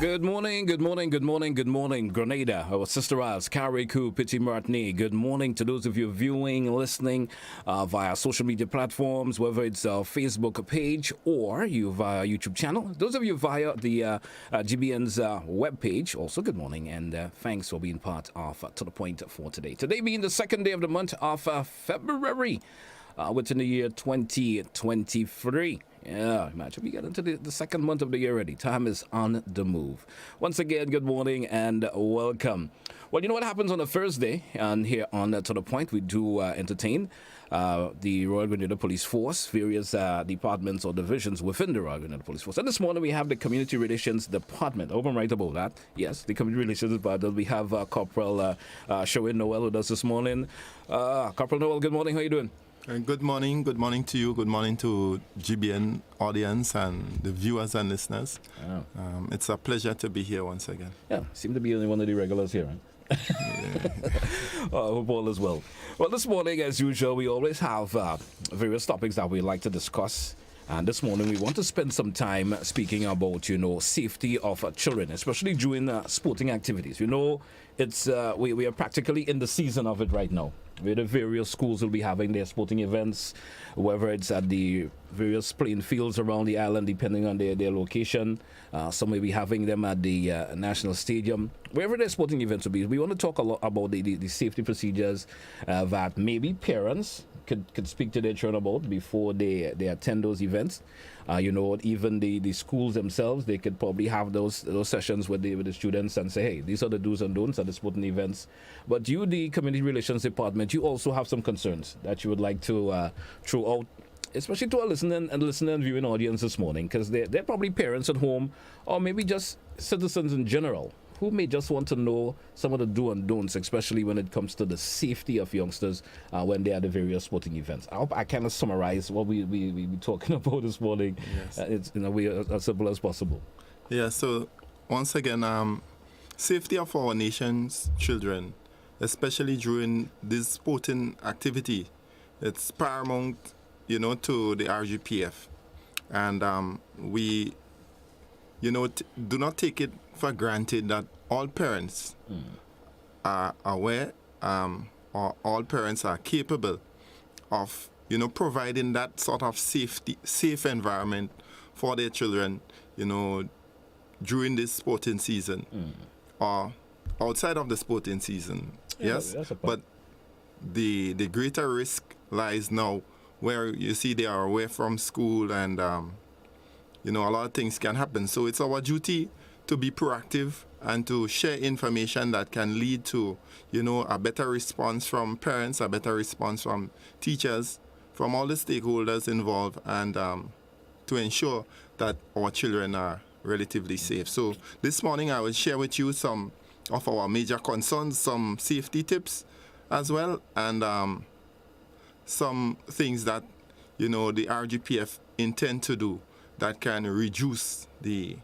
Good morning, good morning, good morning, good morning, Grenada, our sister Isles, Carriacou, Petit Martini. Good morning to those of you viewing, listening via social media platforms, whether it's our Facebook page or you via YouTube channel. Those of you via the GBN's webpage, also good morning and thanks for being part of To The Point for today. Today being the second day of the month of February, within the year 2023. Yeah, imagine we get into the second month of the year already. Time is on the move. Once again, good morning and welcome. Well, you know what happens on a Thursday, and here on To The Point, we do entertain the Royal Grenada Police Force, various departments or divisions within the Royal Grenada Police Force. And this morning we have the Community Relations Department. Hope I'm right about that. Yes, the Community Relations Department. We have Corporal Sherwin, Noel with us this morning. Corporal Noel, good morning. How are you doing? Good morning to you, good morning to GBN audience and the viewers and listeners. Oh. It's a pleasure to be here once again. Yeah, seem to be only one of the regulars here, right? I hope all is well. Well, this morning, as usual, we always have various topics that we like to discuss. And this morning, we want to spend some time speaking about, safety of children, especially during sporting activities. It's we are practically in the season of it right now, where the various schools will be having their sporting events, whether it's at the various playing fields around the island, depending on their location. Some may be having them at the National Stadium. Wherever their sporting events will be, we want to talk a lot about the safety procedures that maybe parents could speak to their children about before they attend those events. Even the schools themselves, they could probably have those sessions with the students and say, hey, these are the do's and don'ts at the sporting events. But you, the Community Relations Department, you also have some concerns that you would like to throw out, especially to our listening and viewing audience this morning, because they're probably parents at home or maybe just citizens in general who may just want to know some of the do and don'ts, especially when it comes to the safety of youngsters when they are at the various sporting events. I hope I kind of summarize what we talking about this morning. Yes. It's in a way as simple as possible. Yeah, so once again, safety of our nation's children, especially during this sporting activity, it's paramount, to the RGPF. And we, do not take it for granted that all parents are aware or all parents are capable of, providing that sort of safe environment for their children, during this sporting season or outside of the sporting season. Yeah, yes, that's a but the greater risk lies now where you see they are away from school and, a lot of things can happen. So it's our duty to be proactive and to share information that can lead to, a better response from parents, a better response from teachers, from all the stakeholders involved, and to ensure that our children are relatively safe. So this morning I will share with you some of our major concerns, some safety tips as well, and some things that, the RGPF intend to do that can reduce the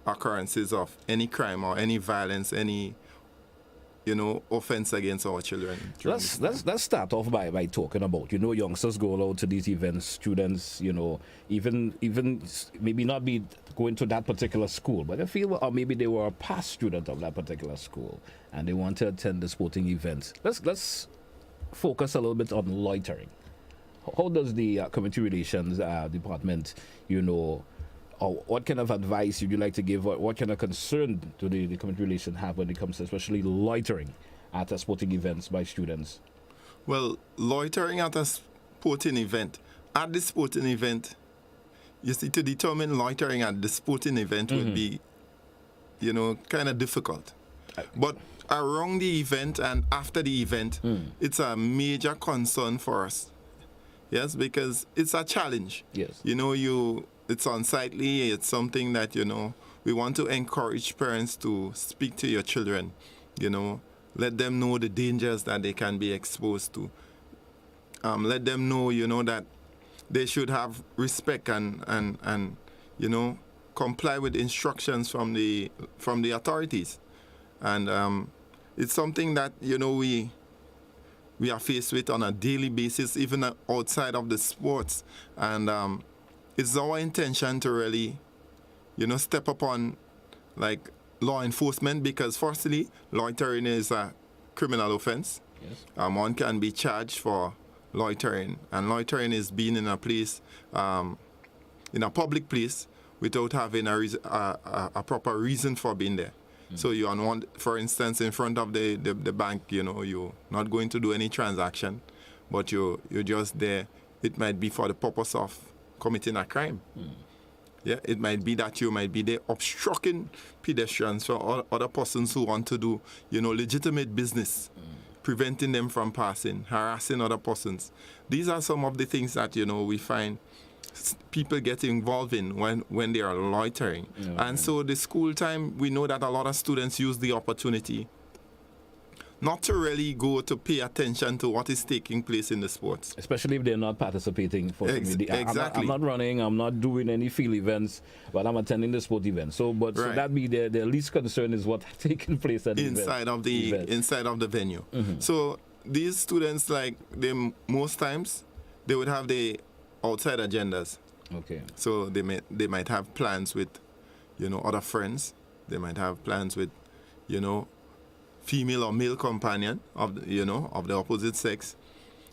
occurrences of any crime or any violence, any offense against our children. Let's start off by talking about youngsters go out to these events, students even maybe not be going to that particular school, but they feel, or maybe they were a past student of that particular school and they want to attend the sporting events. Let's focus a little bit on loitering. How does the Community Relations Department, or what kind of advice would you like to give? What kind of concern do the Community Relations have when it comes to especially loitering at sporting events by students? Well, loitering at a sporting event, you see, to determine loitering at the sporting event would be, kind of difficult. But around the event and after the event, it's a major concern for us. Yes, because it's a challenge. Yes. It's unsightly. It's something that, we want to encourage parents to speak to your children, let them know the dangers that they can be exposed to. Let them know, that they should have respect and comply with instructions from the authorities. And it's something that, we are faced with on a daily basis, even outside of the sports. And it's our intention to really, step upon like law enforcement, because firstly, loitering is a criminal offense. Yes. One can be charged for loitering, and loitering is being in a place, in a public place, without having a proper reason for being there. So you on one, for instance, in front of the bank, you know, you're not going to do any transaction, but you're just there. It might be for the purpose of committing a crime. Yeah, it might be that you might be there obstructing pedestrians or other persons who want to do, you know, legitimate business, preventing them from passing, harassing other persons. These are some of the things that, you know, we find people get involved in when they are loitering. And so the school time, we know that a lot of students use the opportunity not to really go to pay attention to what is taking place in the sports. Especially if they're not participating. Exactly. I'm not running, I'm not doing any field events, but I'm attending the sport event. So that be their least concern is what's taking place at the inside of the venue. So these students, like most times, they would have the outside agendas. Okay. So they might have plans with, you know, other friends. They might have plans with, you know, female or male companion of the opposite sex,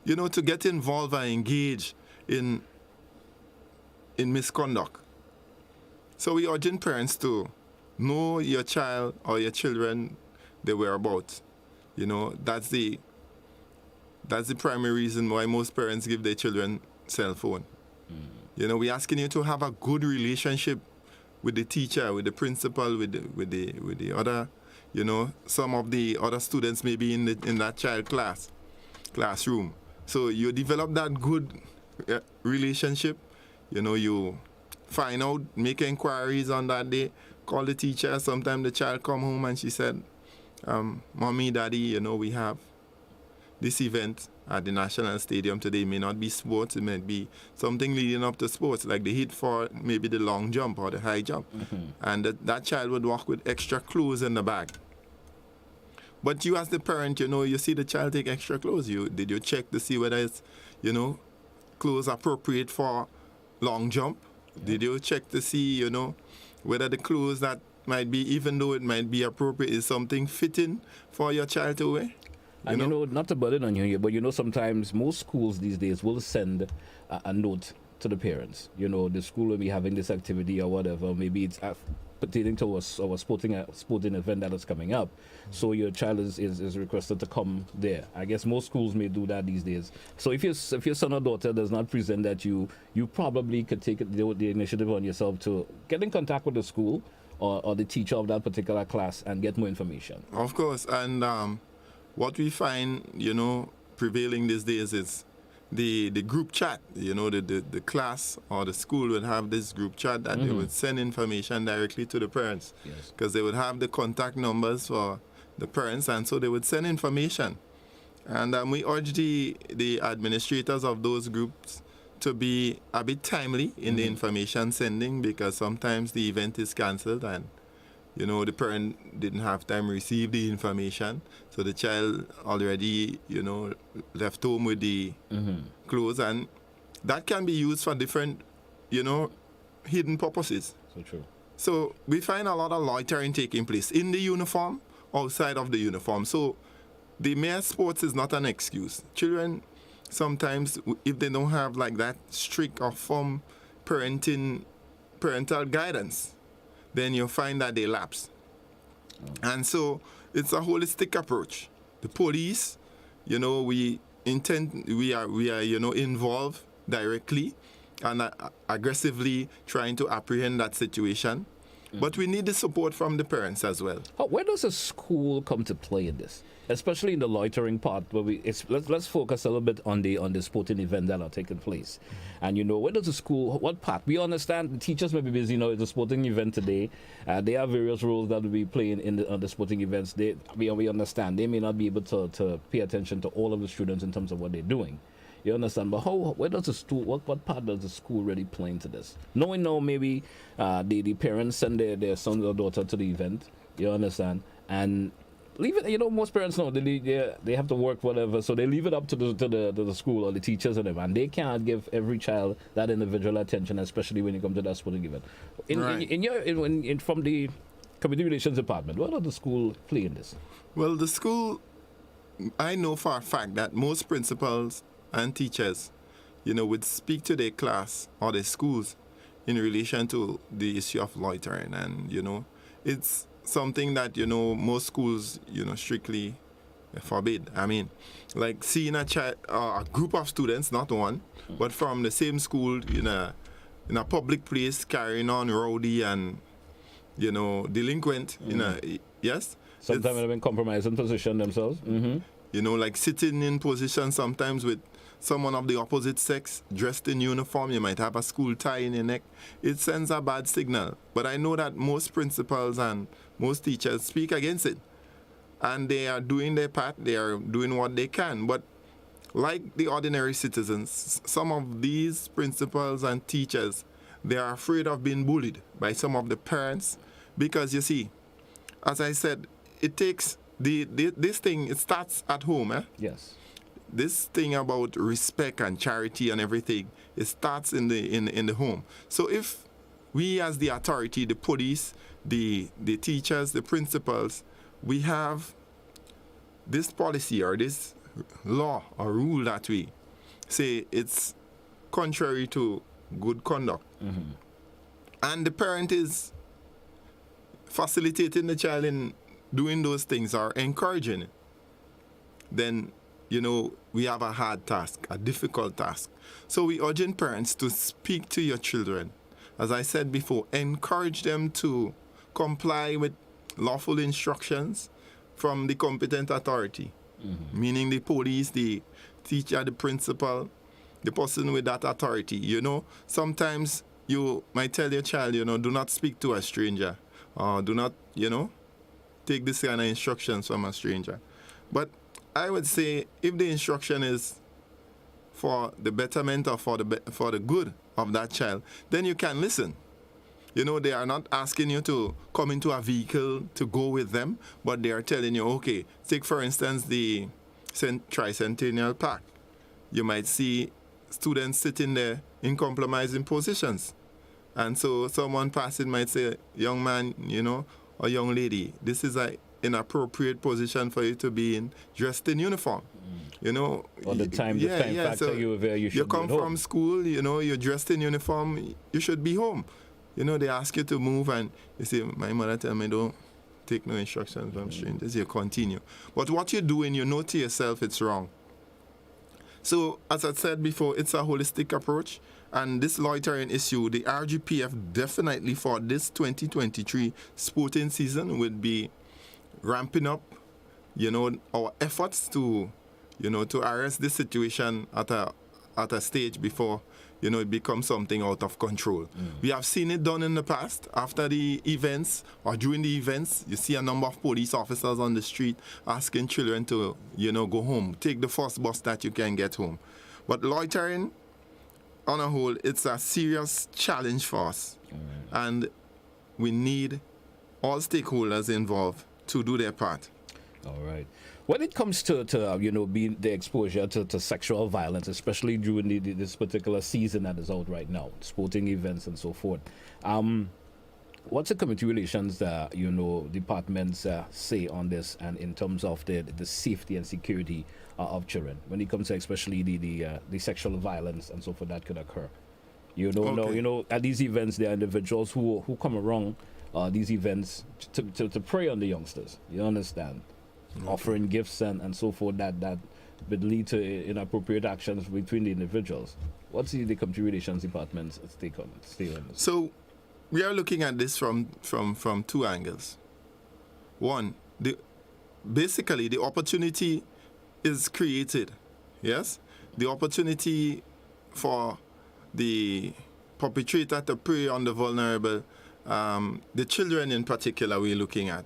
you know, to get involved and engage in misconduct. So we urging parents to know your child or your children, their whereabouts. You know, that's the primary reason why most parents give their children cell phone. You know, we're asking you to have a good relationship with the teacher, with the principal, with the other. You know, some of the other students may be in that classroom. So you develop that good relationship. You know, you find out, make inquiries on that day, call the teacher. Sometimes the child come home and she said, Mommy, Daddy, you know, we have this event at the National Stadium today. It may not be sports, it might be something leading up to sports, like the hit for maybe the long jump or the high jump. And that child would walk with extra clothes in the bag. But you as the parent, you know, you see the child take extra clothes. Did you check to see whether it's, you know, clothes appropriate for long jump? Yeah. Did you check to see, you know, whether the clothes that might be, even though it might be appropriate, is something fitting for your child to wear? And you know, not to burden on you here, but you know, sometimes most schools these days will send a note to the parents. You know, the school will be having this activity or whatever. Maybe it's pertaining to a sporting event that is coming up. So your child is requested to come there. I guess most schools may do that these days. So if your son or daughter does not present that, you probably could take the initiative on yourself to get in contact with the school or the teacher of that particular class and get more information. Of course, and what we find, you know, prevailing these days is the group chat. You know, the class or the school would have this group chat that they would send information directly to the parents, because they would have the contact numbers for the parents, and so they would send information. And we urge the administrators of those groups to be a bit timely in the information sending, because sometimes the event is cancelled and, you know, the parent didn't have time to receive the information. So the child already, you know, left home with the clothes. And that can be used for different, you know, hidden purposes. So true. So we find a lot of loitering taking place in the uniform, outside of the uniform. So the mere sports is not an excuse. Children, sometimes, if they don't have like that strict or firm parental guidance, then you'll find that they lapse. And so it's a holistic approach. The police, you know, we are you know, involved directly and aggressively trying to apprehend that situation. But we need the support from the parents as well. Where does a school come to play in this? Especially in the loitering part, where let's focus a little bit on the sporting event that are taking place. And you know, where does the school, what part? We understand the teachers may be busy, you know, it's a sporting event today. They have various roles that will be playing on the sporting events. We understand they may not be able to pay attention to all of the students in terms of what they're doing. You understand? But where does the school, what part does the school really play into this? Knowing now maybe the parents send their son or daughter to the event, you understand? And leave it, you know, most parents know they have to work, whatever, so they leave it up to the school or the teachers and them, and they can't give every child that individual attention, especially when you come to that sporting event. From the Community Relations Department, what does the school play in this? Well, the school, I know for a fact that most principals and teachers, would speak to their class or their schools in relation to the issue of loitering. And, it's something that, most schools, strictly forbid. I mean, like seeing a group of students, not one, but from the same school in a public place carrying on rowdy and, delinquent, yes? Sometimes they've been compromising position themselves. Like sitting in position sometimes with someone of the opposite sex dressed in uniform. You might have a school tie in your neck. It sends a bad signal. But I know that most principals and most teachers speak against it. And they are doing their part. They are doing what they can. But like the ordinary citizens, some of these principals and teachers, they are afraid of being bullied by some of the parents. Because you see, as I said, it takes this thing, it starts at home. Yes. This thing about respect and charity and everything, it starts in the home. So if we as the authority, the police, the teachers, the principals, we have this policy or this law or rule that we say it's contrary to good conduct, and the parent is facilitating the child in doing those things or encouraging it, then we have a hard task, a difficult task. So we urging parents to speak to your children. As I said before, encourage them to comply with lawful instructions from the competent authority, meaning the police, the teacher, the principal, the person with that authority. Sometimes you might tell your child, do not speak to a stranger, or do not, take this kind of instructions from a stranger. But I would say if the instruction is for the betterment or for the good of that child, then you can listen. They are not asking you to come into a vehicle to go with them, but they are telling you, okay, take for instance the Tricentennial Park. You might see students sitting there in compromising positions. And so someone passing might say, young man, or young lady, this is an inappropriate position for you to be in, dressed in uniform. Or the time factor, so you should come be at home. from school, you're dressed in uniform, you should be home. They ask you to move and you say, my mother tell me don't take no instructions from strangers. You continue. But what you're doing, to yourself it's wrong. So, as I said before, it's a holistic approach. And this loitering issue, the RGPF definitely for this 2023 sporting season would be ramping up, our efforts to, to arrest this situation at a stage before, it becomes something out of control. We have seen it done in the past. After the events or during the events, you see a number of police officers on the street asking children to, go home. Take the first bus that you can get home. But loitering, on a whole, it's a serious challenge for us. And we need all stakeholders involved to do their part. All right. When it comes to being the exposure to sexual violence, especially during this particular season that is out right now, sporting events and so forth, what's the community relations departments say on this, and in terms of the safety and security of children when it comes to especially the sexual violence and so forth that could occur? Now, at these events there are individuals who come around these events to prey on the youngsters. You understand? Offering gifts and so forth that would lead to inappropriate actions between the individuals. What's the community relations department's take on this? So we are looking at this from two angles. One, basically the opportunity is created. Yes? The opportunity for the perpetrator to prey on the vulnerable, the children in particular we're looking at.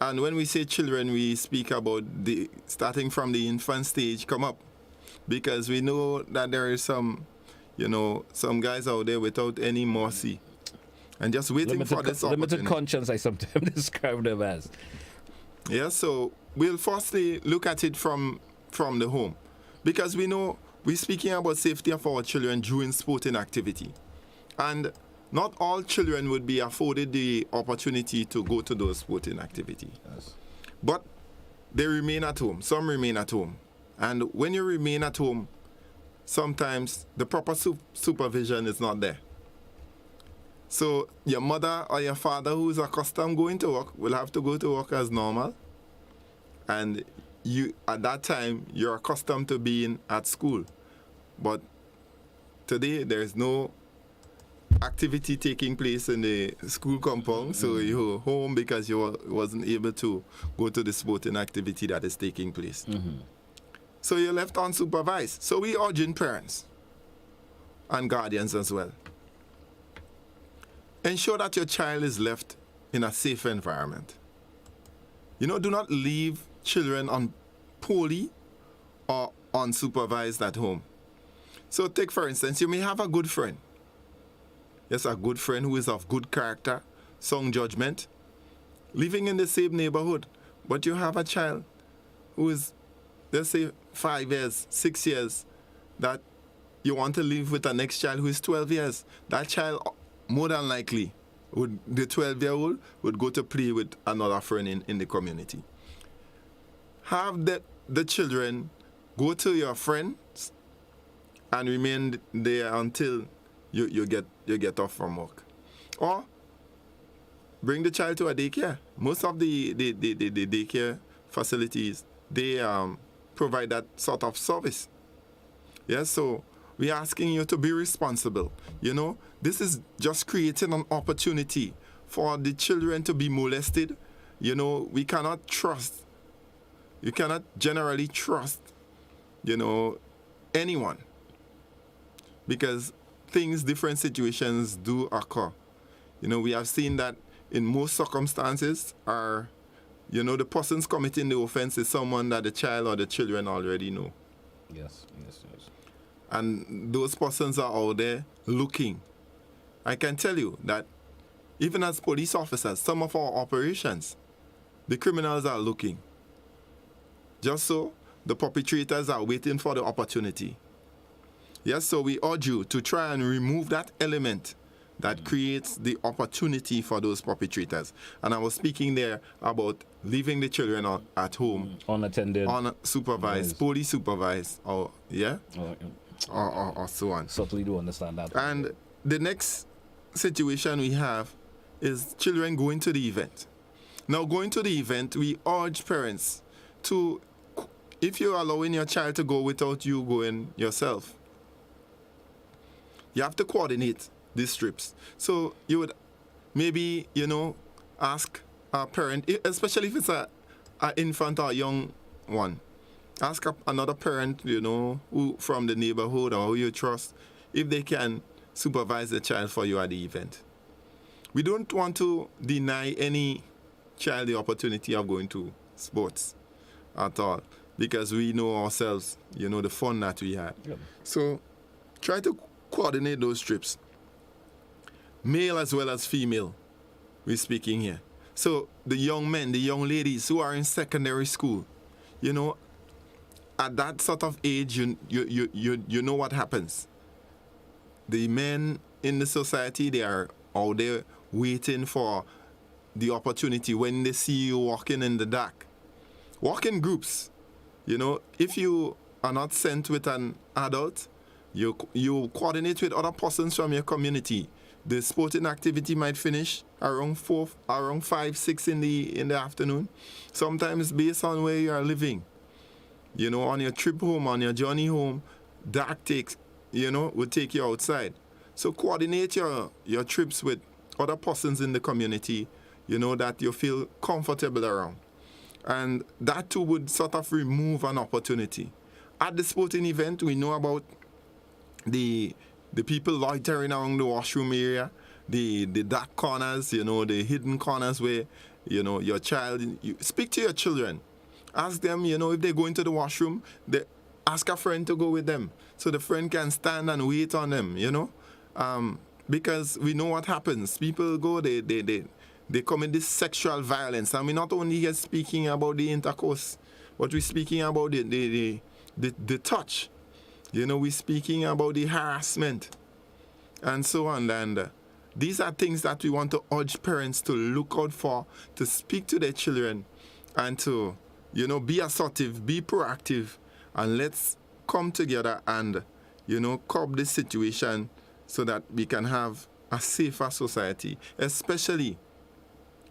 And when we say children, we speak about starting from the infant stage come up, because we know that there is some guys out there without any mercy and just waiting for this opportunity. Limited conscience, I sometimes describe them as. Yeah, so we'll firstly look at it from the home, because we know we're speaking about safety of our children during sporting activity. And not all children would be afforded the opportunity to go to those sporting activities. Yes. But they remain at home. Some remain at home. And when you remain at home, sometimes the proper supervision is not there. So your mother or your father who is accustomed going to work will have to go to work as normal. And you, at that time, you're accustomed to being at school. But today, there's no activity taking place in the school compound, so you're home because you wasn't able to go to the sporting activity that is taking place. So you're left unsupervised. So we urging parents and guardians as well. Ensure that your child is left in a safe environment. You know, do not leave children on poorly or unsupervised at home. So take, for instance, you may have a good friend. Yes, a good friend who is of good character, sound judgment, living in the same neighborhood. But you have a child who is, let's say, 5 years, 6 years, that you want to live with the next child who is 12 years. That child, more than likely, the 12-year-old would go to play with another friend in the community. Have the children go to your friends and remain there until you get off from work. Or bring the child to a daycare. Most of the daycare facilities, they provide that sort of service. Yes, so we're asking you to be responsible. You know, this is just creating an opportunity for the children to be molested. You know, we cannot trust. You cannot generally trust, you know, anyone. Because different situations do occur. You know, we have seen that in most circumstances the persons committing the offense is someone that the child or the children already know. Yes. And those persons are out there looking. I can tell you that even as police officers, some of our operations, the criminals are looking. Just so the perpetrators are waiting for the opportunity. Yes, so we urge you to try and remove that element that creates the opportunity for those perpetrators. And I was speaking there about leaving the children at home. Unattended. Unsupervised, police supervised, or so on. Certainly do understand that. And the next situation we have is children going to the event. Now, going to the event, we urge parents to, if you're allowing your child to go without you going yourself, you have to coordinate these trips. So you would maybe, ask a parent, especially if it's an infant or a young one, ask another parent, who from the neighborhood or who you trust, if they can supervise the child for you at the event. We don't want to deny any child the opportunity of going to sports at all, because we know ourselves, the fun that we had. Yep. So try to coordinate those trips. Male as well as female, we're speaking here. So the young men, the young ladies who are in secondary school, at that sort of age, you know what happens. The men in the society, they are out there waiting for the opportunity when they see you walking in the dark. Walk in groups. If you are not sent with an adult, you coordinate with other persons from your community. The sporting activity might finish around 5, 6 in the afternoon. Sometimes based on where you are living. On your trip home, on your journey home, dark would take you outside. So coordinate your trips with other persons in the community, that you feel comfortable around. And that too would sort of remove an opportunity. At the sporting event, we know about the people loitering around the washroom area, the dark corners, the hidden corners where, your child, you speak to your children. Ask them, if they go into the washroom, ask a friend to go with them so the friend can stand and wait on them, because we know what happens. People go, they commit this sexual violence. And we're not only here speaking about the intercourse, but we're speaking about the touch. We're speaking about the harassment and so on. And These are things that we want to urge parents to look out for, to speak to their children, and to, be assertive, be proactive, and let's come together and, curb this situation so that we can have a safer society, especially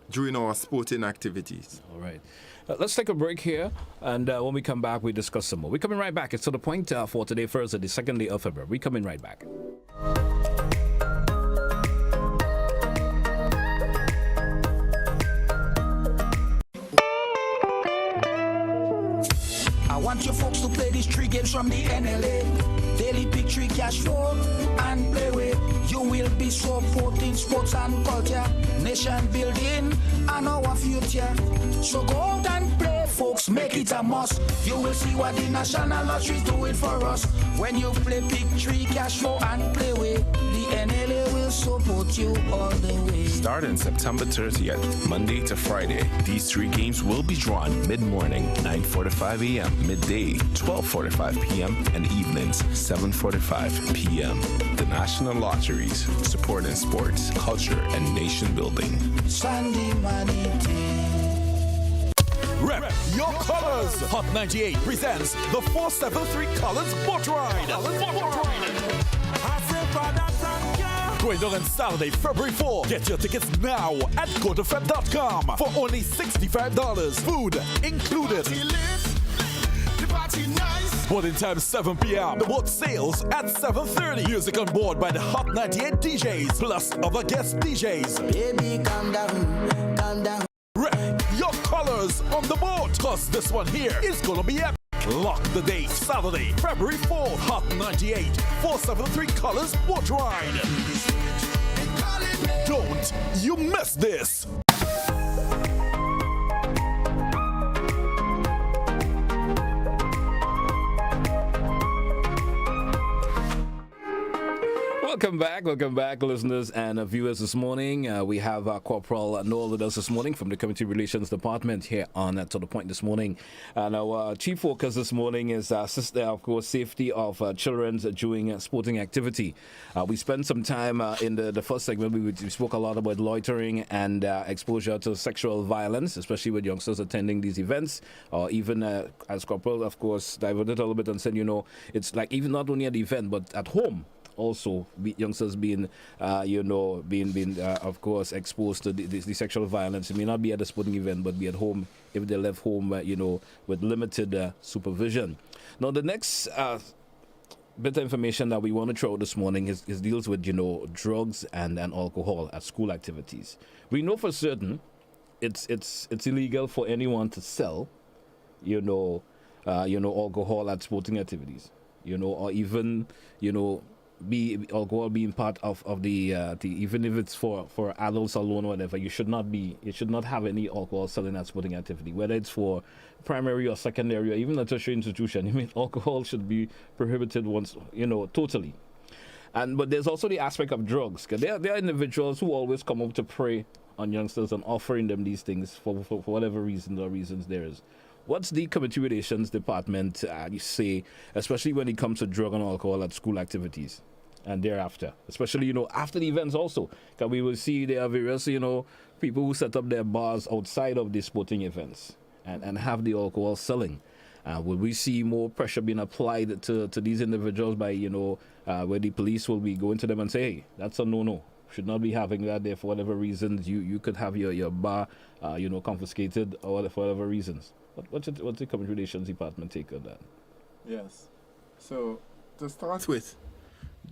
during our sporting activities. All right. Let's take a break here, and when we come back, we discuss some more. We're coming right back. It's To The Point for today, Thursday, the 2nd day of February. We're coming right back. I want you folks to play these 3 games from the NLA. Daily pick 3 cash flow and play with. You will be supporting sports and culture, nation building and our future. So go out and play, folks, make it a must. You will see what the National Lottery is doing for us. When you play pick 3 cash flow and play with, the NLA will support you all the way. Starting September 30th, Monday to Friday, these 3 games will be drawn mid-morning, 9:45 a.m., midday, 12:45 p.m., and evenings, 7:45 p.m. The National Lotteries, supporting sports, culture, and nation building. Sunday money day. Rep your colors. Hot 98 presents the 473 Colors Boat Ride. Going down on Saturday, February 4. Get your tickets now at gotofed.com for only $65. Food included. Boarding time 7 p.m. The boat sails at 7:30. Music on board by the Hot 98 DJs plus other guest DJs. Baby, calm down, calm down. Rep your colors on the boat, cause this one here is gonna be epic. Lock the date, Saturday, February 4th, Hot 98, 473 Colors Boat Ride. Don't you miss this. Welcome back, listeners and viewers. This morning, we have Corporal Noel with us this morning from the Community Relations Department here on To The Point this morning. And our chief focus this morning is, of course, safety of children during sporting activity. We spent some time in the first segment. We spoke a lot about loitering and exposure to sexual violence, especially with youngsters attending these events, or even as Corporal, of course, diverted a little bit and said, it's like even not only at the event, but at home. Also, youngsters being, of course, exposed to the sexual violence. It may not be at a sporting event, but be at home if they left home, with limited supervision. Now, the next bit of information that we want to throw out this morning is deals with, drugs and alcohol at school activities. We know for certain it's illegal for anyone to sell, alcohol at sporting activities, or even, be alcohol being part of the even if it's for adults alone or whatever, you should not have any alcohol selling at sporting activity, whether it's for primary or secondary or even a tertiary institution. Alcohol should be prohibited once, totally. But there's also the aspect of drugs, because there are individuals who always come up to prey on youngsters and offering them these things for whatever reasons there is. What's the Community Relations Department say, especially when it comes to drug and alcohol at school activities and thereafter, especially, after the events also? Because we will see there are various, people who set up their bars outside of the sporting events and have the alcohol selling. Will we see more pressure being applied to these individuals by, where the police will be going to them and say, hey, that's a no-no. Should not be having that there for whatever reasons. You could have your bar, confiscated or for whatever reasons. What's the Community Relations Department take on that? Yes. So, to start with,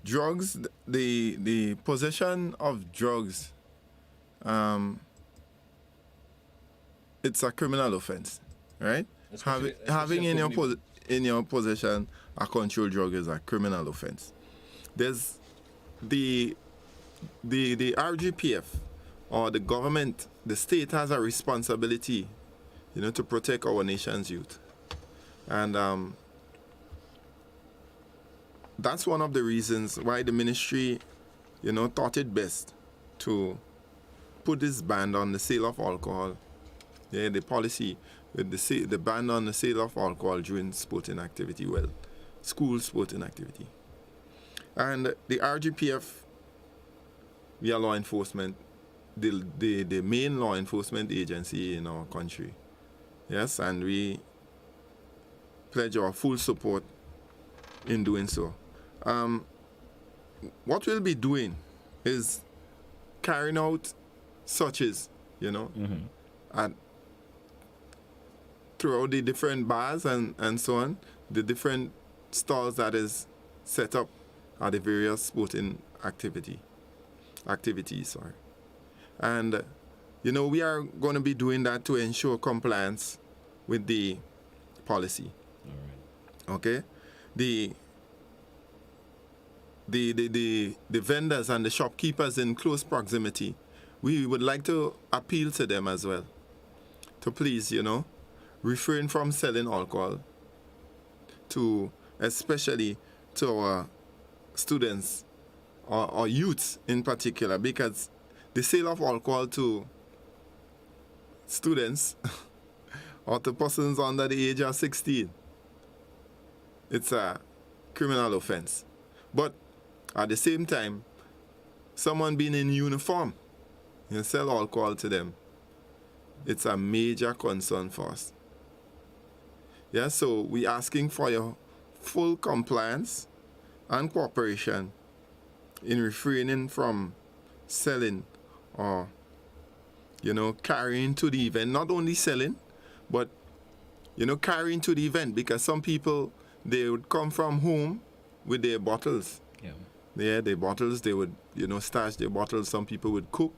drugs, the possession of drugs, it's a criminal offense, right? Having in your possession a controlled drug is a criminal offense. There's the RGPF or the government, the state has a responsibility, to protect our nation's youth. And that's one of the reasons why the ministry, thought it best to put this ban on the sale of alcohol. Yeah, the policy with the ban on the sale of alcohol during sporting activity, school sporting activity. And the RGPF we are law enforcement, the main law enforcement agency in our country. Yes, and we pledge our full support in doing so. What we'll be doing is carrying out searches, at throughout the different bars and so on, the different stalls that is set up at the various sporting activities. And we are going to be doing that to ensure compliance with the policy. All right. Okay? The vendors and the shopkeepers in close proximity, we would like to appeal to them as well to please, refrain from selling alcohol especially to our students or youths in particular, because the sale of alcohol to students or to persons under the age of 16, it's a criminal offense. But at the same time, someone being in uniform and sell alcohol to them, it's a major concern for us. Yeah, so we're asking for your full compliance and cooperation in refraining from selling or, carrying to the event. Not only selling, but, carrying to the event, because some people, they would come from home with their bottles. Yeah, their bottles, they would, stash their bottles. Some people would cook.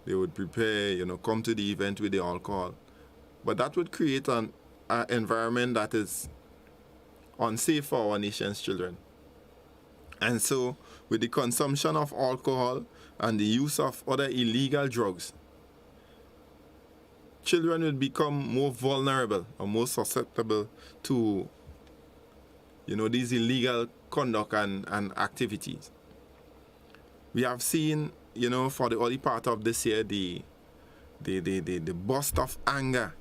They would prepare, come to the event with the alcohol. But that would create an environment that is unsafe for our nation's children. And so, with the consumption of alcohol and the use of other illegal drugs, children will become more vulnerable or more susceptible to, these illegal conduct and activities. We have seen, for the early part of this year, the burst of anger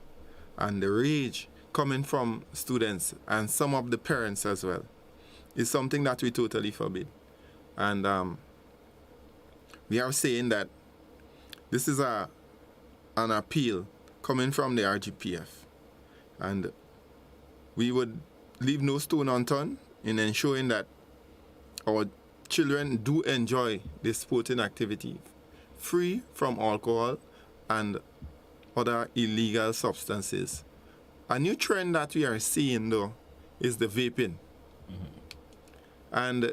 and the rage coming from students and some of the parents as well is something that we totally forbid. And we are saying that this is an appeal coming from the RGPF, and we would leave no stone unturned in ensuring that our children do enjoy this sporting activity free from alcohol and other illegal substances. A new trend that we are seeing, though, is the vaping. And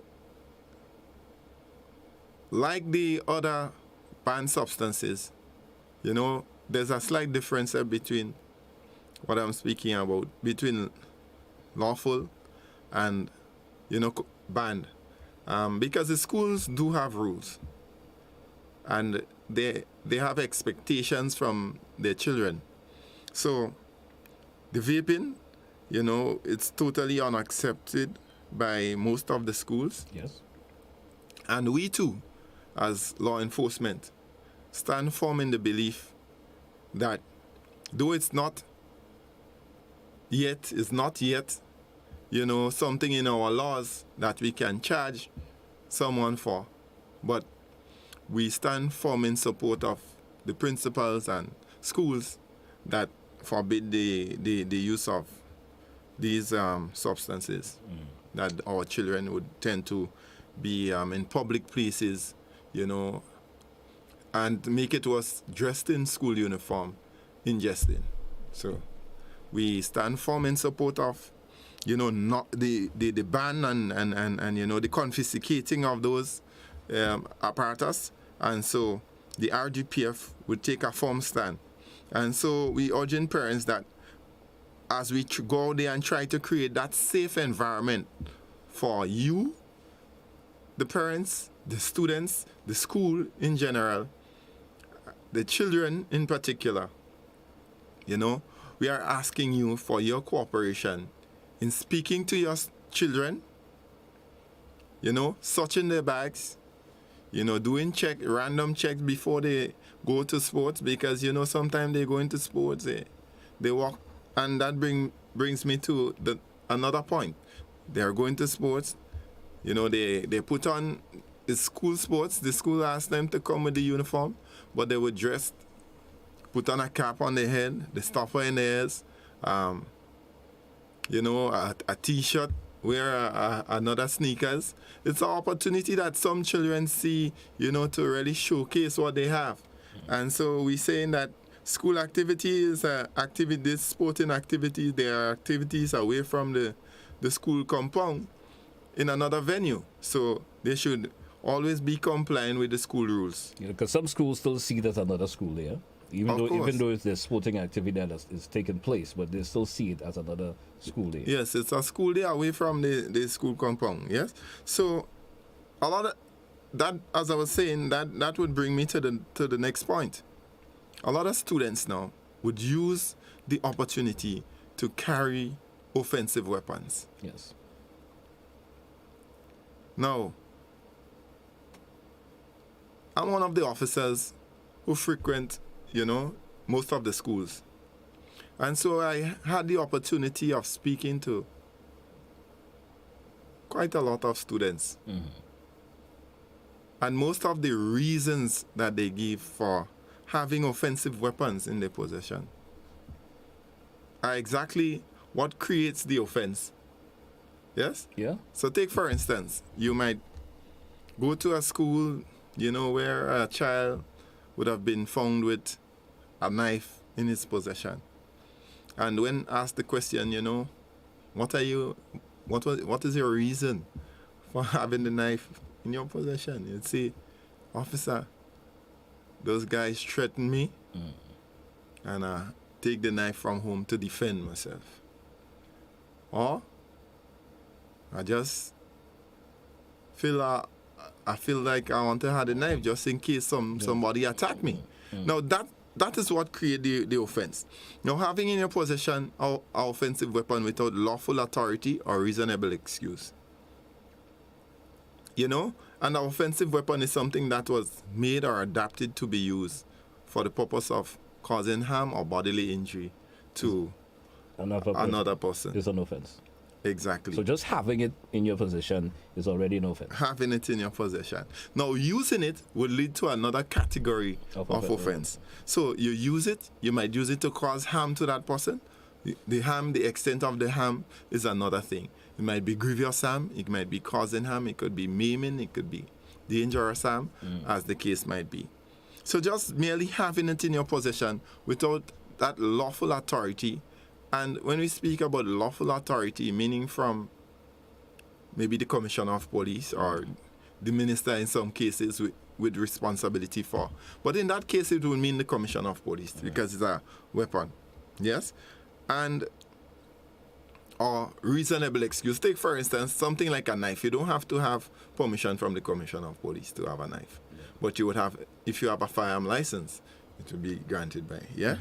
like the other banned substances, there's a slight difference between what I'm speaking about, between lawful and, banned. Because the schools do have rules, and they have expectations from their children. So the vaping, it's totally unaccepted by most of the schools. Yes. And we too, as law enforcement, stand firm in the belief that though it's not yet, something in our laws that we can charge someone for, but we stand firm in support of the principals and schools that forbid the use of these substances that our children would tend to be in public places, and make it was dressed in school uniform, ingesting. So we stand firm in support of, not the ban and the confiscating of those apparatus. And so the RGPF would take a firm stand. And so we urging parents that as we go out there and try to create that safe environment for you, the parents, the students, the school in general, the children in particular, we are asking you for your cooperation in speaking to your children, searching their bags, doing random checks before they go to sports, because, sometimes they go into sports, they walk, and that brings me to another point. They are going to sports, they put on it's school sports. The school asked them to come with the uniform, but they were dressed, put on a cap on their head, the stopper in their ears, you know, a T-shirt, wear another sneakers. It's an opportunity that some children see, you know, to really showcase what they have. And so we're saying that school activities, activities, sporting activities, there are activities away from the school compound in another venue. So they should always be complying with the school rules. Because some schools still see it as another school there, even though it's the sporting activity that is taking place, but they still see it as another school day. Yes, it's a school day away from the school compound. Yes, so a lot of that, as I was saying, that would bring me to the next point. A lot of students now would use the opportunity to carry offensive weapons. Yes. Now, I'm one of the officers who frequent, you know, most of the schools. And so I had the opportunity of speaking to quite a lot of students. Mm-hmm. And most of the reasons that they give for having offensive weapons in their possession are exactly what creates the offense. Yes? Yeah. So take, for instance, you might go to a school, you know, where a child would have been found with a knife in his possession. And when asked the question, you know, what is your reason for having the knife in your possession? You'd say, officer, those guys threatened me, and I take the knife from home to defend myself. Or I just feel like I want to have the knife just in case somebody attack me. Now that is what creates the offense. Now, having in your possession an offensive weapon without lawful authority or reasonable excuse. You know, an offensive weapon is something that was made or adapted to be used for the purpose of causing harm or bodily injury to another person. It's an offense. Exactly. So just having it in your possession is already an offense. Having it in your possession. Now, using it will lead to another category of offense. So you use it, you might use it to cause harm to that person. The extent of the harm is another thing. It might be grievous harm, it might be causing harm, it could be maiming, it could be dangerous harm, as the case might be. So just merely having it in your possession without that lawful authority. And when we speak about lawful authority, meaning from maybe the commissioner of police or the minister in some cases with responsibility for. But in that case, it will mean the commissioner of police because it's a weapon. Yes? And or reasonable excuse. Take, for instance, something like a knife. You don't have to have permission from the commissioner of police to have a knife. But you would have, if you have a firearm license, it will be granted by, yeah?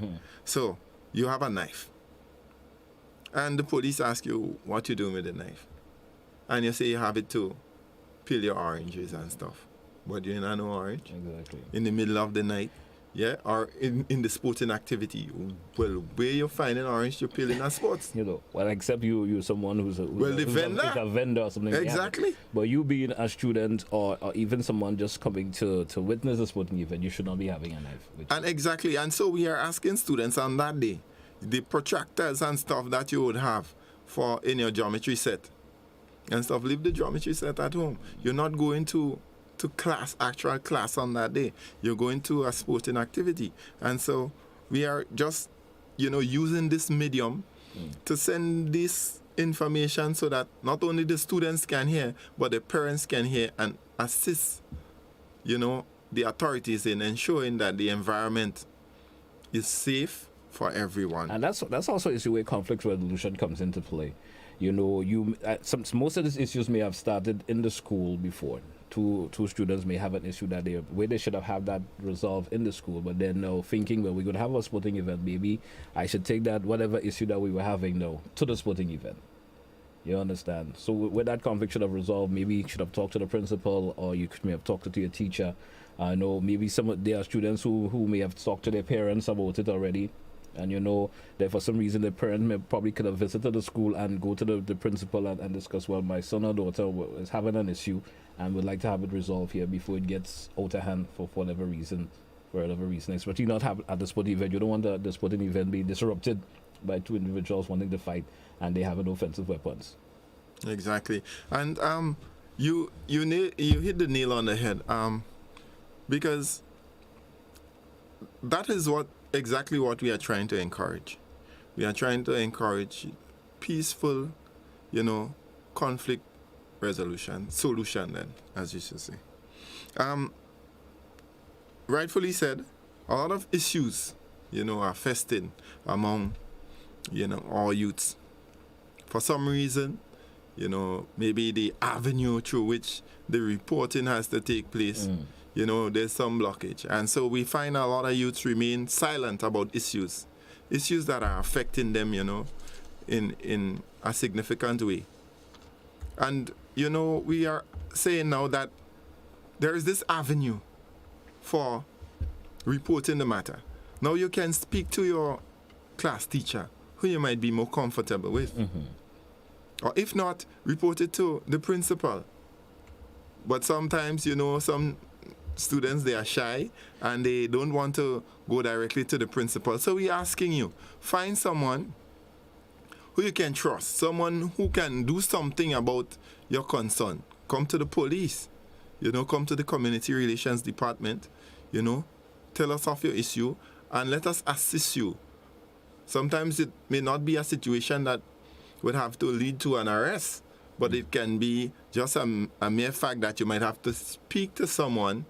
So you have a knife. And the police ask you what you're doing with the knife. And you say you have it to peel your oranges and stuff. But you don't know orange. Exactly. In the middle of the night. Yeah, or in the sporting activity. Well, where you find an orange to peel in a sports? You know, well, except you're someone who's a vendor or something. Exactly. Like that. But you being a student or even someone just coming to witness a sporting event, you should not be having a knife. And exactly. And so we are asking students on that day, the protractors and stuff that you would have for in your geometry set and stuff, leave the geometry set at home. You're not going to actual class on that day. You're going to a sporting activity. And so we are just, using this medium to send this information so that not only the students can hear, but the parents can hear and assist, the authorities in ensuring that the environment is safe for everyone. And that's also issue where conflict resolution comes into play. Most of these issues may have started in the school before. Two students may have an issue that they should have had that resolved in the school, but then now thinking, well, we're going to have a sporting event, maybe I should take that whatever issue that we were having now to the sporting event. You understand? So where that conflict should have resolved, maybe you should have talked to the principal, or you may have talked to your teacher. I know maybe there are students who may have talked to their parents about it already. and that for some reason the parent probably could have visited the school and go to the principal and discuss, well, my son or daughter is having an issue and would like to have it resolved here before it gets out of hand for whatever reason, especially not have at the sporting event. You don't want the sporting event be disrupted by two individuals wanting to fight and they have no offensive weapons. Exactly. And you hit the nail on the head, because that is exactly what we are trying to encourage. We are trying to encourage peaceful, conflict solution then, as you should say. Rightfully said, a lot of issues, are festering among, our youths. For some reason, maybe the avenue through which the reporting has to take place, there's some blockage. And so we find a lot of youths remain silent about issues that are affecting them, in a significant way. And, we are saying now that there is this avenue for reporting the matter. Now you can speak to your class teacher, who you might be more comfortable with. Or if not, report it to the principal. But sometimes, some students, they are shy and they don't want to go directly to the principal. So we're asking you, find someone who you can trust, someone who can do something about your concern. Come to the police, come to the community relations department, tell us of your issue and let us assist you. Sometimes it may not be a situation that would have to lead to an arrest, but it can be just a mere fact that you might have to speak to someone,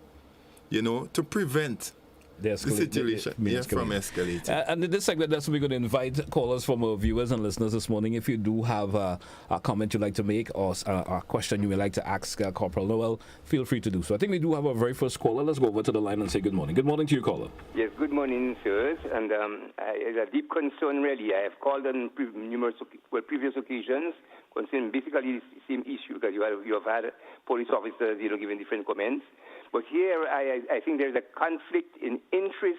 to prevent the situation from escalating. And in this segment, that's we're going to invite callers from our viewers and listeners this morning. If you do have a comment you'd like to make or a question you would like to ask Corporal Noel, feel free to do so. I think we do have our very first caller. Let's go over to the line and say good morning. Good morning to you, caller. Yes, good morning, sirs. And it's a deep concern, really. I have called on previous occasions concerning basically the same issue, because you have had police officers, giving different comments. But here, I think there's a conflict in interest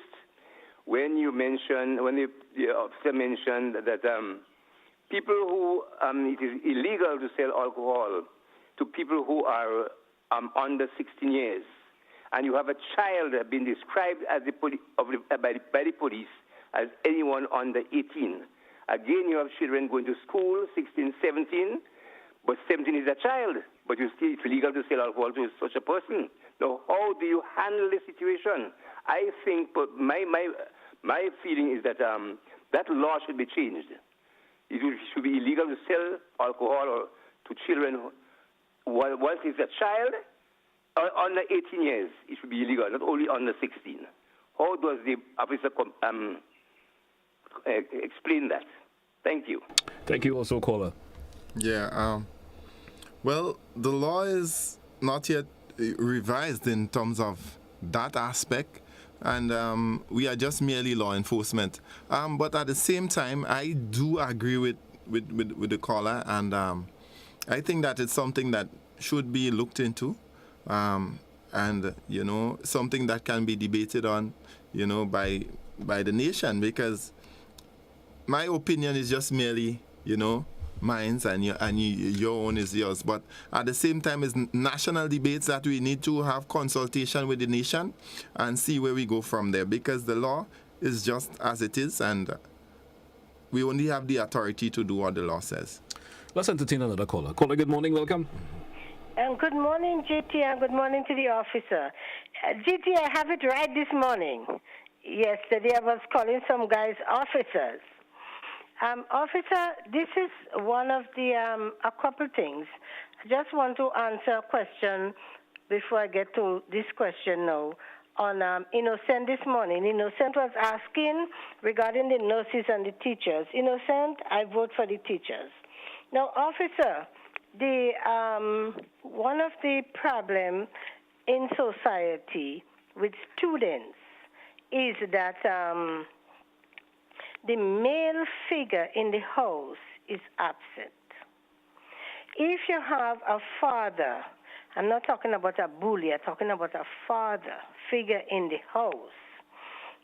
when the officer mentioned that people who it is illegal to sell alcohol to people who are under 16 years, and you have a child being described as by the police as anyone under 18. Again, you have children going to school, 16, 17, but 17 is a child, but you still it's illegal to sell alcohol to such a person. Now, how do you handle the situation? I think, but my feeling is that that law should be changed. It should be illegal to sell alcohol to children once it's a child under 18 years. It should be illegal, not only under 16. How does the officer explain that? Thank you. Thank you also, caller. Yeah, well, the law is not yet revised in terms of that aspect, and we are just merely law enforcement. But at the same time, I do agree with the caller, and I think that it's something that should be looked into, and something that can be debated on, by the nation, because my opinion is just merely, mine, and your own is yours. But at the same time, it's national debates that we need to have consultation with the nation and see where we go from there, because the law is just as it is, and we only have the authority to do what the law says. Let's entertain another caller. Caller, good morning, welcome. Good morning, GT, and good morning to the officer. GT, I have it right this morning. Yesterday I was calling some guys officers. Officer, this is one of the, a couple things. I just want to answer a question before I get to this question now. On Innocent this morning, Innocent was asking regarding the nurses and the teachers. Innocent, I vote for the teachers. Now, officer, the one of the problem in society with students is that the male figure in the house is absent. If you have a father, I'm not talking about a bully, I'm talking about a father figure in the house,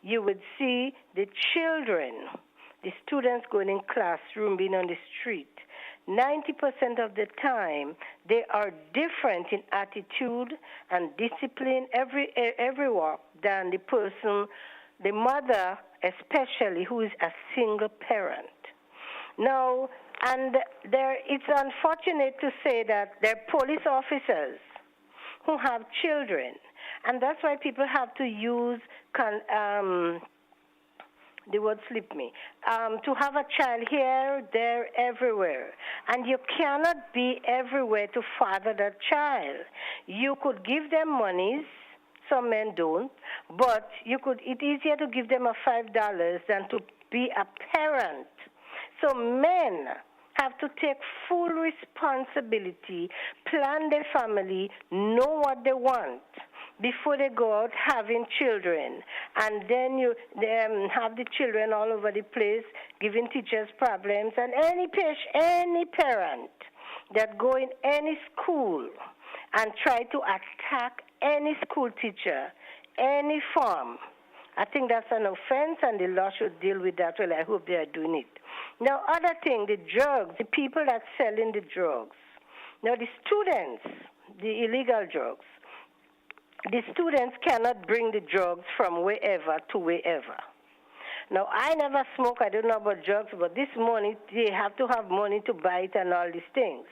you would see the children, the students going in classroom, being on the street. 90% of the time, they are different in attitude and discipline every walk than the person, the mother especially, who is a single parent. Now, and it's unfortunate to say that there are police officers who have children, and that's why people have to use the word slipped me, to have a child here, there, everywhere. And you cannot be everywhere to father that child. You could give them monies, some men don't, but it's easier to give them a $5 than to be a parent. So men have to take full responsibility, plan their family, know what they want before they go out having children. And then you have the children all over the place, giving teachers problems. And any parent that go in any school and try to attack any school teacher, any form, I think that's an offense, and the law should deal with that. Well, I hope they are doing it. Now, other thing, the drugs, the people that selling the drugs. Now, the students, the illegal drugs, the students cannot bring the drugs from wherever to wherever. Now, I never smoke. I don't know about drugs, but this morning they have to have money to buy it and all these things.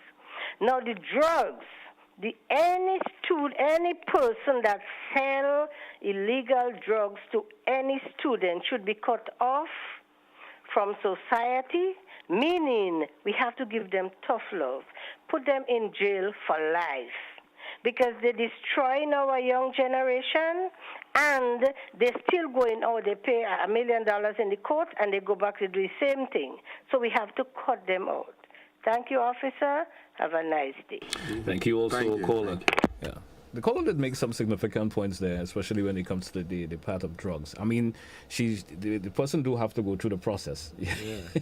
Now, the drugs, any person that sell illegal drugs to any student should be cut off from society, meaning we have to give them tough love, put them in jail for life, because they're destroying our young generation, and they're still going out. They pay $1 million in the court, and they go back to do the same thing. So we have to cut them out. Thank you, officer. Have a nice day. Thank you also, caller. Yeah. The caller did make some significant points there, especially when it comes to the part of drugs. I mean, the person do have to go through the process. Yeah.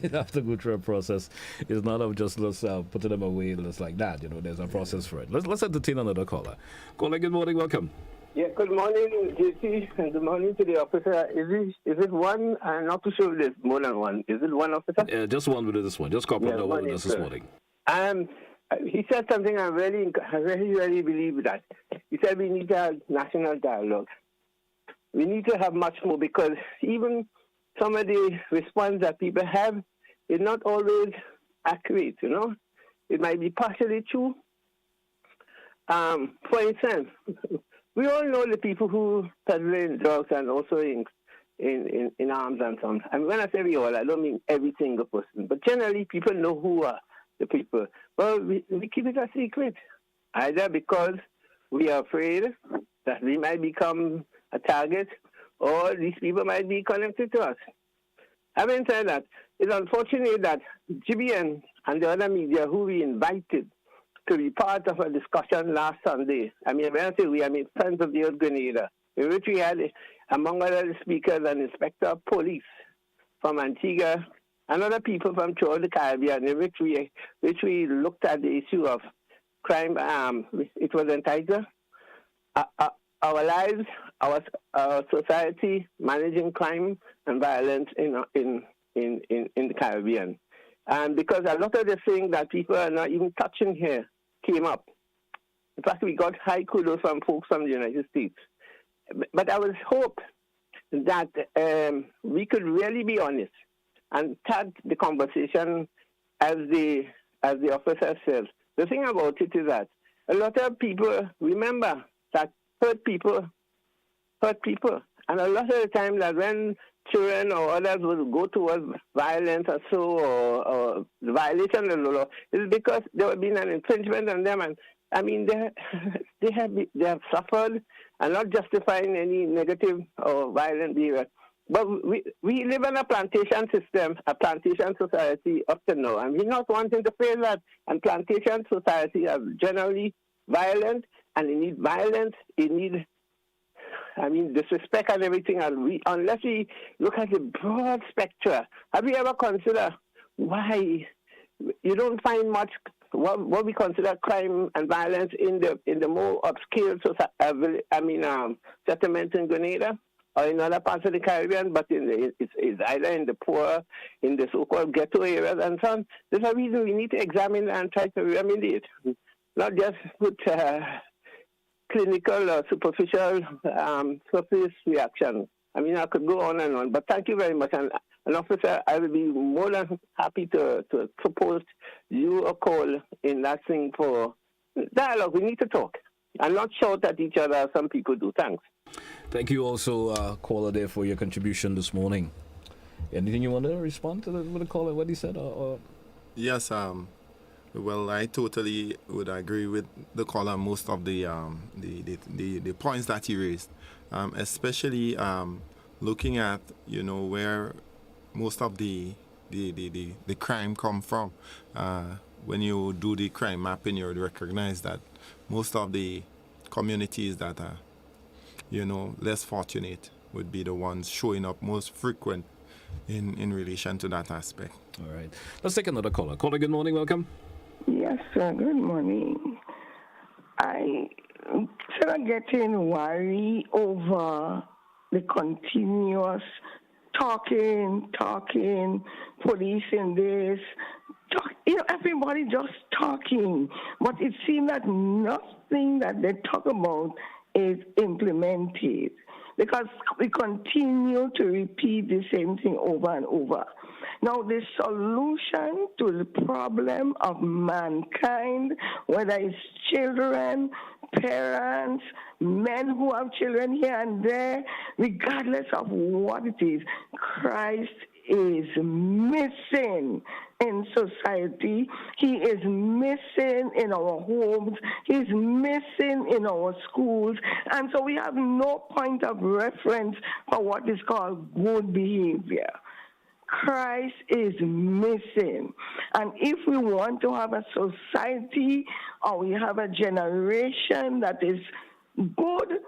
You have to go through a process. It's not of just putting them away just like that. You know, there's a process for it. Let's entertain another caller. Caller, good morning. Welcome. Yeah, good morning, JC, and good morning to the officer. Is it one? I'm not too sure if there's more than one. Is it one officer? Yeah, just one with this one. Just Corporal Noel with us this morning. He said something I really believe that. He said we need to have national dialogue. We need to have much more, because even some of the response that people have is not always accurate, you know. It might be partially true. For instance, we all know the people who peddle drugs and also in arms and so on. And when I say we all, I don't mean every single person, but generally people know who are the people. Well, we keep it a secret, either because we are afraid that we might become a target, or these people might be connected to us. Having said that, it's unfortunate that GBN and the other media who we invited to be part of a discussion last Sunday. I mean, when I say we, I mean Friends of the Old Grenada, in which we had, among other speakers, an inspector of police from Antigua and other people from throughout the Caribbean, in which we looked at the issue of crime. It was entitled "Our Lives, Our Society, Managing Crime and Violence in the Caribbean." And because a lot of the things that people are not even touching here came up. In fact, we got high kudos from folks from the United States. But I would hope that we could really be honest and start the conversation as the officer says. The thing about it is that a lot of people remember that hurt people. And a lot of the time that when children or others will go towards violence or so, or the violation of the law, it's because there has been an infringement on them. And I mean, they have suffered, and not justifying any negative or violent behavior. But we live in a plantation system, a plantation society up to now, and we're not wanting to fail that. And plantation society are generally violent, and they need violence, disrespect and everything. And unless we look at the broad spectrum, have you ever considered why you don't find much what we consider crime and violence in the more upscale settlements in Grenada? or in other parts of the Caribbean, but it's either in the poor, in the so-called ghetto areas and so on. There's a reason we need to examine and try to remedy it, not just put clinical or superficial surface reaction. I mean, I could go on and on, but thank you very much. And officer, I will be more than happy to propose you a call in that thing for dialogue. We need to talk and not shout at each other as some people do. Thanks. Thank you also, caller there, for your contribution this morning. Anything you want to respond to the caller, what he said? Or? Yes, well, I totally would agree with the caller on most of the points that he raised, especially looking at, where most of the crime come from. When you do the crime mapping, you would recognize that most of the communities that are, less fortunate would be the ones showing up most frequent in relation to that aspect. All right. Let's take another caller. Caller, good morning. Welcome. Yes, sir. Good morning. I sort of getting worried over the continuous talking, policing this. Everybody just talking. But it seems that nothing that they talk about is implemented, because we continue to repeat the same thing over and over. Now, the solution to the problem of mankind, whether it's children, parents, men who have children here and there, regardless of what it is, Christ is missing in society. He is missing in our homes. He's missing in our schools. And so we have no point of reference for what is called good behavior. Christ is missing. And if we want to have a society, or we have a generation that is good,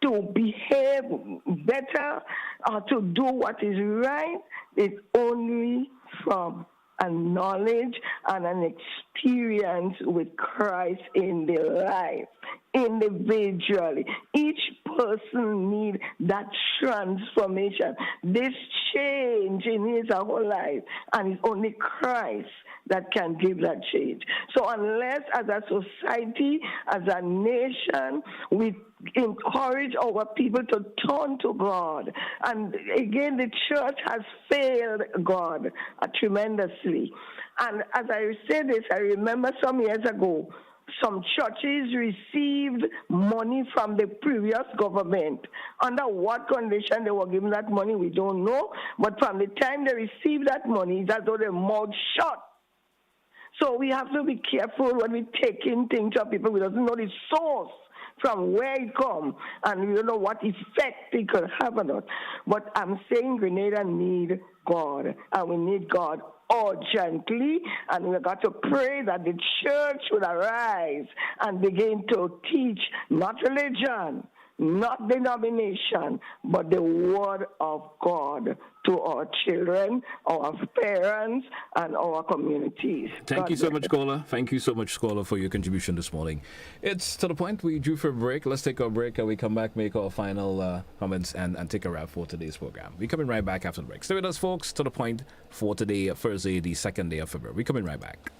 to behave better, to do what is right, it's only from a knowledge and an experience with Christ in their life, individually. Each person needs that transformation, this change in his whole life, and it's only Christ that can give that change. So unless as a society, as a nation, we encourage our people to turn to God. And again, the church has failed God tremendously. And as I say this, I remember some years ago, some churches received money from the previous government. Under what condition they were given that money, we don't know. But from the time they received that money, it's as though their mouth shut. So we have to be careful when we take in things from people. We don't know the source from where it comes, and we don't know what effect it could have on us. But I'm saying Grenada need God, and we need God urgently, and we've got to pray that the church would arise and begin to teach not religion, not denomination, but the word of God to our children, our parents, and our communities. Thank you so much, caller. Thank you so much, caller, for your contribution this morning. It's to the point we due for a break. Let's take our break, and we come back, make our final comments, and take a wrap for today's program. We're coming right back after the break. Stay with us, folks. To the point for today, Thursday, the 2nd day of February. We're coming right back.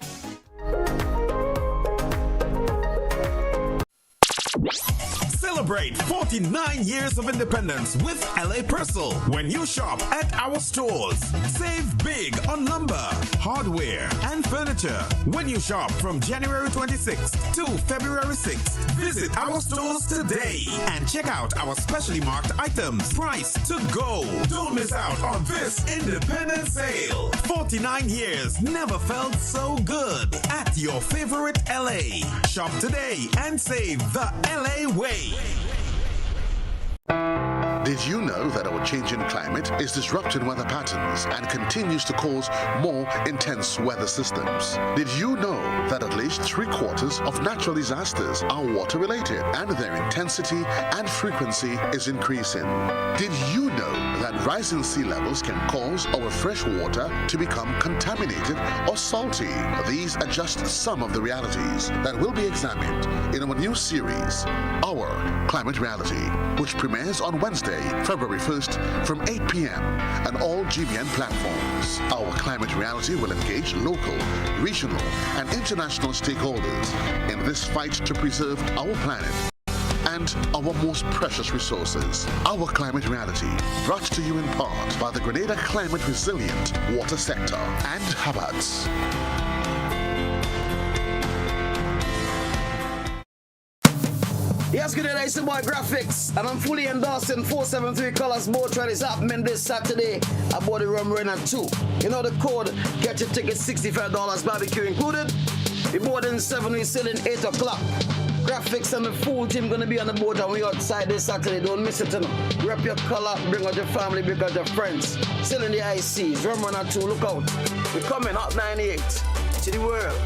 Celebrate 49 years of independence with LA Purcell. When you shop at our stores, save big on lumber, hardware, and furniture. When you shop from January 26th to February 6th, visit our stores today and check out our specially marked items. Price to go. Don't miss out on this independence sale. 49 years never felt so good at your favorite LA. Shop today and save the LA way. Did you know that our changing climate is disrupting weather patterns and continues to cause more intense weather systems? Did you know that at least 3/4 of natural disasters are water-related and their intensity and frequency is increasing? Did you know that rising sea levels can cause our fresh water to become contaminated or salty? These are just some of the realities that will be examined in our new series, Our Climate Climate Reality, which premieres on Wednesday, February 1st from 8 p.m. on all GBN platforms. Our Climate Reality will engage local, regional, and international stakeholders in this fight to preserve our planet and our most precious resources. Our Climate Reality, brought to you in part by the Grenada Climate Resilient Water Sector and Habats. Yes, good day, it's your boy Graphics, and I'm fully endorsing 473 Colors Boat Ride is happening this Saturday aboard the Rum Runner 2. You know the code, get your ticket $65, barbecue included. We boarding 7, we sailing 8 o'clock. Graphics and the full team gonna be on the boat and we outside this Saturday. Don't miss it, you know. Rep your color, bring out your family, bring out your friends. Still in the ICs, Rum Runner 2, look out. We're coming, Hot 98 to the world.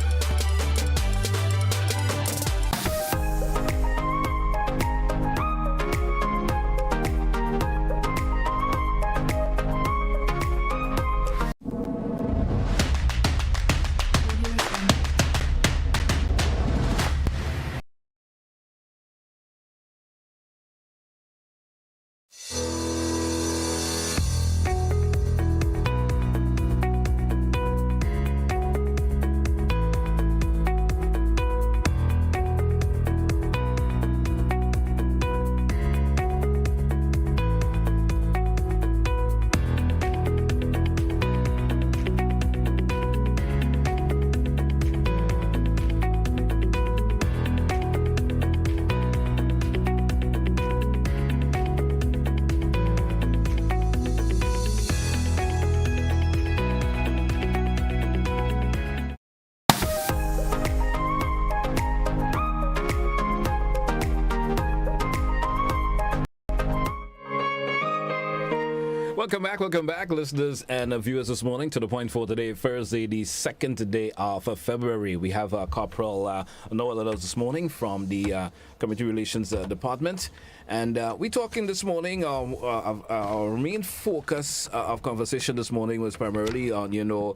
Welcome back, listeners and viewers this morning to The Point for today, Thursday, the 2nd day of February. We have Corporal Noel with us this morning from the Community Relations Department. And we're talking this morning, our main focus of conversation this morning was primarily on, the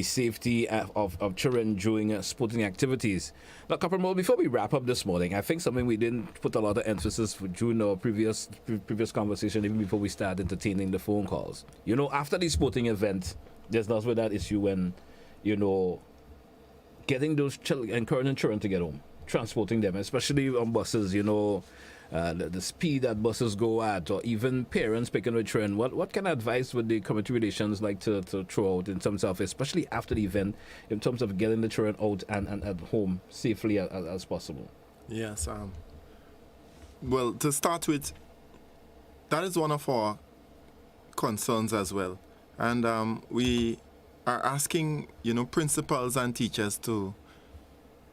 safety of children during sporting activities. Now, Corporal, before we wrap up this morning, I think something we didn't put a lot of emphasis during our previous conversation, even before we start entertaining the phone calls. After the sporting event, there's also that issue when, getting those encouraging children to get home, transporting them, especially on buses, the speed that buses go at, or even parents picking with children. What kind of advice would the community relations like to throw out in terms of, especially after the event, in terms of getting the children out and at home safely as possible? Yes. Well, to start with, that is one of our concerns as well. And we are asking, principals and teachers to,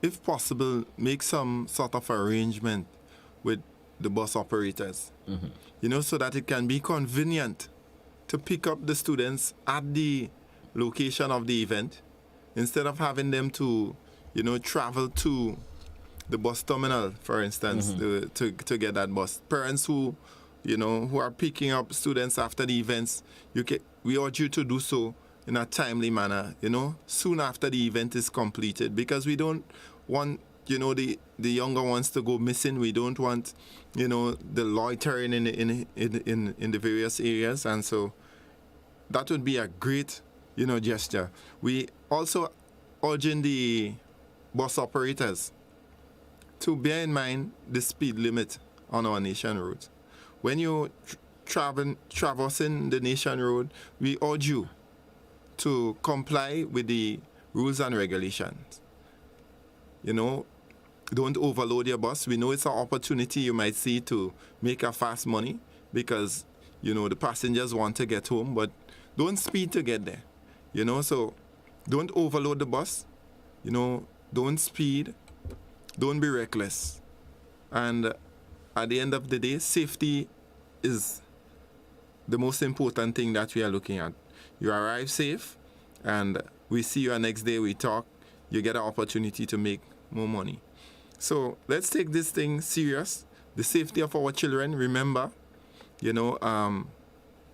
if possible, make some sort of arrangement with the bus operators, so that it can be convenient to pick up the students at the location of the event instead of having them to, travel to the bus terminal, for instance, to get that bus. Parents who are picking up students after the events, we urge you to do so in a timely manner, soon after the event is completed, because we don't want, the younger ones to go missing. We don't want, the loitering in the various areas, and so that would be a great, gesture. We also urging the bus operators to bear in mind the speed limit on our nation roads. When you traversing the nation road, we urge you to comply with the rules and regulations. Don't overload your bus. We know it's an opportunity you might see to make a fast money because, the passengers want to get home, but don't speed to get there. So don't overload the bus. Don't speed. Don't be reckless. And at the end of the day, safety is the most important thing that we are looking at. You arrive safe, and we see you next day, we talk, you get an opportunity to make more money. So let's take this thing serious. The safety of our children, remember,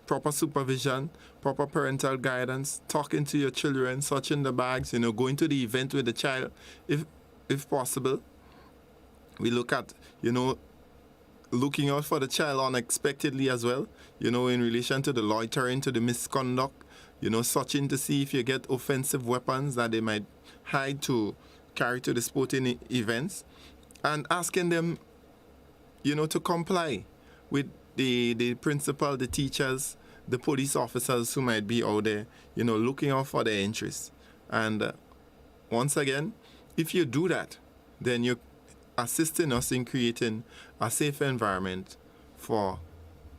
proper supervision, proper parental guidance, talking to your children, searching the bags, going to the event with the child, if possible. we look at, looking out for the child unexpectedly as well, in relation to the loitering, to the misconduct, searching to see if you get offensive weapons that they might hide to carry to the sporting events, and asking them, to comply with the principal, the teachers, the police officers who might be out there, looking out for their interests. And once again, if you do that, then you're assisting us in creating a safe environment for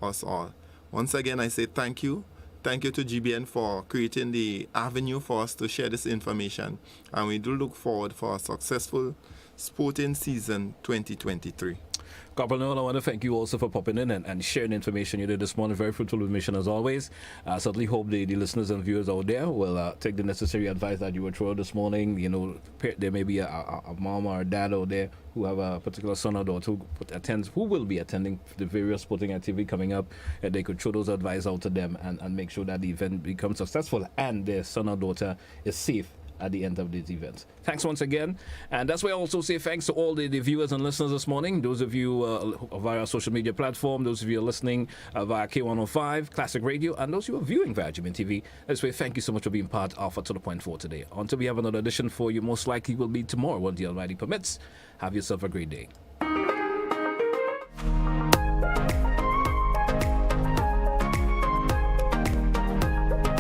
us all. Once again, I say thank you. Thank you to GBN for creating the avenue for us to share this information. And we do look forward for a successful sporting season 2023. Corporal Noel, I want to thank you also for popping in and sharing information you did this morning. Very fruitful information as always. I certainly hope the listeners and viewers out there will take the necessary advice that you were through this morning. There may be a mom or a dad out there who have a particular son or daughter who will be attending the various sporting activity coming up, and they could throw those advice out to them and make sure that the event becomes successful and their son or daughter is safe at the end of this event. Thanks once again. And that's why I also say thanks to all the viewers and listeners this morning. Those of you via our social media platform, those of you listening via K105, Classic Radio, and those who are viewing via GBN TV. That's why thank you so much for being part of To The Point for today. Until we have another edition for you, most likely will be tomorrow when the Almighty permits. Have yourself a great day.